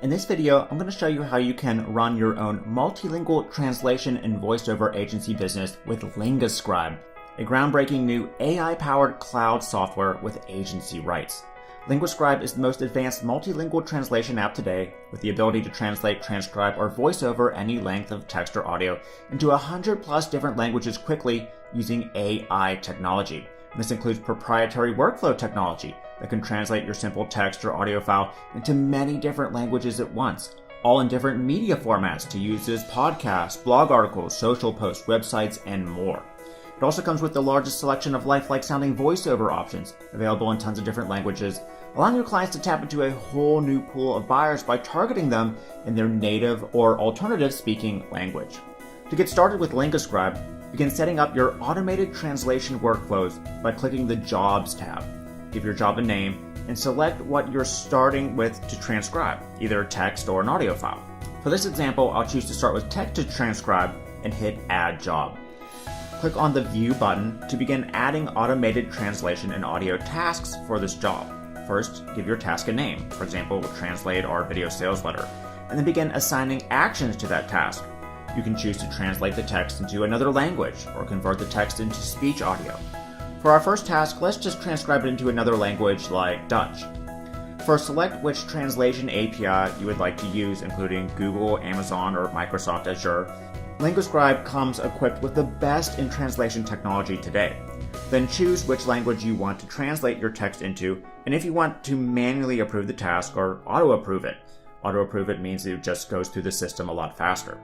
In this video, I'm going to show you how you can run your own multilingual translation and voiceover agency business with LinguaScribe, a groundbreaking new AI-powered cloud software with agency rights. LinguaScribe is the most advanced multilingual translation app today, with the ability to translate, transcribe, or voice over any length of text or audio into 100+ different languages quickly using AI technology. And this includes proprietary workflow technology that can translate your simple text or audio file into many different languages at once, all in different media formats to use as podcasts, blog articles, social posts, websites, and more. It also comes with the largest selection of lifelike sounding voiceover options, available in tons of different languages, allowing your clients to tap into a whole new pool of buyers by targeting them in their native or alternative speaking language. To get started with LinguaScribe, begin setting up your automated translation workflows by clicking the Jobs tab. Give your job a name and select what you're starting with to transcribe, either text or an audio file. For this example, I'll choose to start with text to transcribe and hit Add Job. Click on the View button to begin adding automated translation and audio tasks for this job. First, give your task a name. For example, translate our video sales letter, and then begin assigning actions to that task. You can choose to translate the text into another language or convert the text into speech audio. For our first task, let's just transcribe it into another language like Dutch. First, select which translation API you would like to use, including Google, Amazon, or Microsoft Azure. LinguaScribe comes equipped with the best in translation technology today. Then choose which language you want to translate your text into, and if you want to manually approve the task or auto-approve it. Auto-approve it means it just goes through the system a lot faster.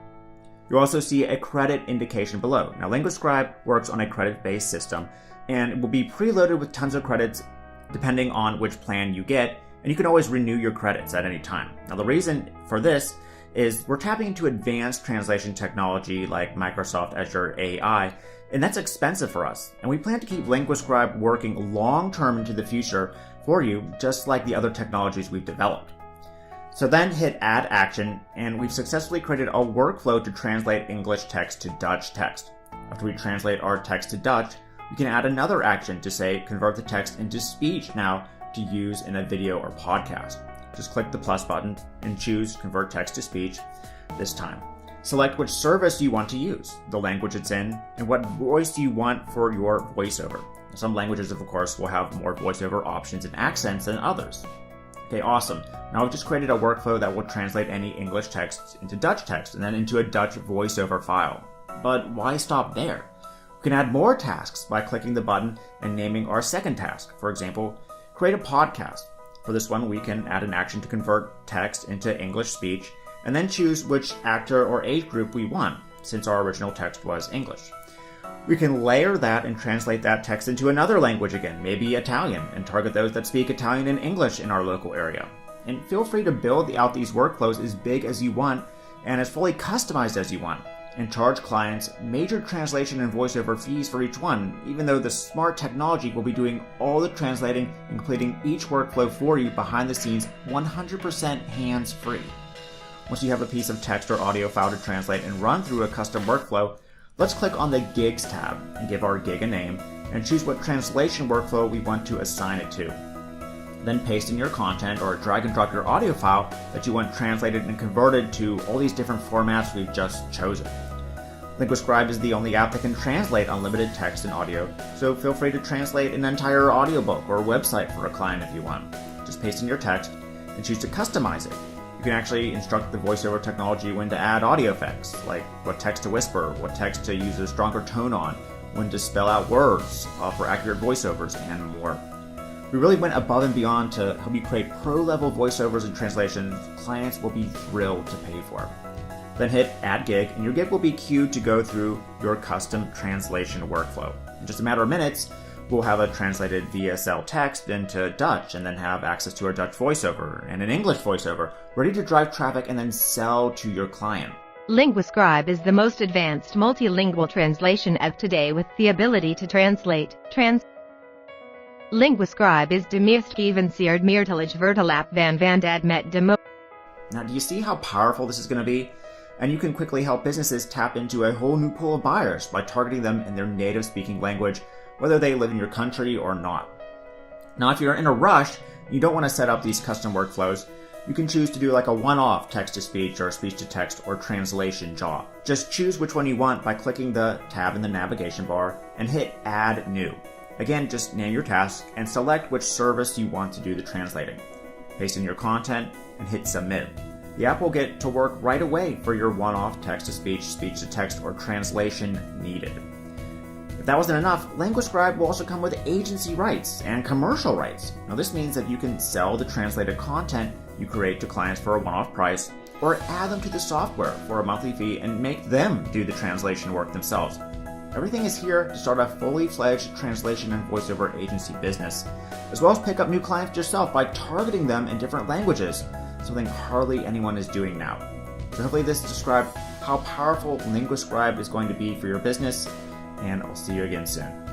You'll also see a credit indication below. Now, LinguaScribe works on a credit-based system, and it will be preloaded with tons of credits depending on which plan you get, and you can always renew your credits at any time. Now, the reason for this is we're tapping into advanced translation technology like Microsoft Azure AI, and that's expensive for us. And we plan to keep LinguaScribe working long-term into the future for you, just like the other technologies we've developed. So then hit Add Action, and we've successfully created a workflow to translate English text to Dutch text. After we translate our text to Dutch, we can add another action to say convert the text into speech now to use in a video or podcast. Just click the plus button and choose Convert Text to Speech this time. Select which service you want to use, the language it's in, and what voice you want for your voiceover. Some languages, of course, will have more voiceover options and accents than others. Okay, awesome. Now I've just created a workflow that will translate any English text into Dutch text and then into a Dutch voiceover file. But why stop there? We can add more tasks by clicking the button and naming our second task. For example, create a podcast. For this one, we can add an action to convert text into English speech and then choose which actor or age group we want, since our original text was English. We can layer that and translate that text into another language again, maybe Italian, and target those that speak Italian and English in our local area. And feel free to build out these workflows as big as you want and as fully customized as you want, and charge clients major translation and voiceover fees for each one, even though the smart technology will be doing all the translating and completing each workflow for you behind the scenes 100% hands-free. Once you have a piece of text or audio file to translate and run through a custom workflow, let's click on the Gigs tab and give our gig a name and choose what translation workflow we want to assign it to. Then paste in your content or drag and drop your audio file that you want translated and converted to all these different formats we've just chosen. LinguaScribe is the only app that can translate unlimited text and audio, so feel free to translate an entire audiobook or website for a client if you want. Just paste in your text and choose to customize it. You can actually instruct the voiceover technology when to add audio effects, like what text to whisper, what text to use a stronger tone on, when to spell out words for accurate voiceovers, and more. We really went above and beyond to help you create pro-level voiceovers and translations clients will be thrilled to pay for. Then hit Add Gig, and your gig will be queued to go through your custom translation workflow. In just a matter of minutes, we'll have a translated VSL text into Dutch and then have access to our Dutch voiceover and an English voiceover, ready to drive traffic and then sell to your client. LinguaScribe is the most advanced multilingual translation app today with the ability to translate, LinguaScribe is de meest geavanceerd meertalig vertaal van dad met de mo. Now, do you see how powerful this is going to be? And you can quickly help businesses tap into a whole new pool of buyers by targeting them in their native speaking language, whether they live in your country or not. Now, if you're in a rush, you don't want to set up these custom workflows, You can choose to do like a one-off text-to-speech or speech-to-text or translation job. Just choose which one you want by clicking the tab in the navigation bar and hit Add New. Again, just name your task and select which service you want to do the translating. Paste in your content and hit Submit. The app will get to work right away for your one-off text-to-speech, speech-to-text, or translation needed. If that wasn't enough, LinguaScribe will also come with agency rights and commercial rights. Now this means that you can sell the translated content you create to clients for a one-off price, or add them to the software for a monthly fee and make them do the translation work themselves. Everything is here to start a fully fledged translation and voiceover agency business, as well as pick up new clients yourself by targeting them in different languages, something hardly anyone is doing now. So hopefully this described how powerful LinguaScribe is going to be for your business, and I'll see you again soon.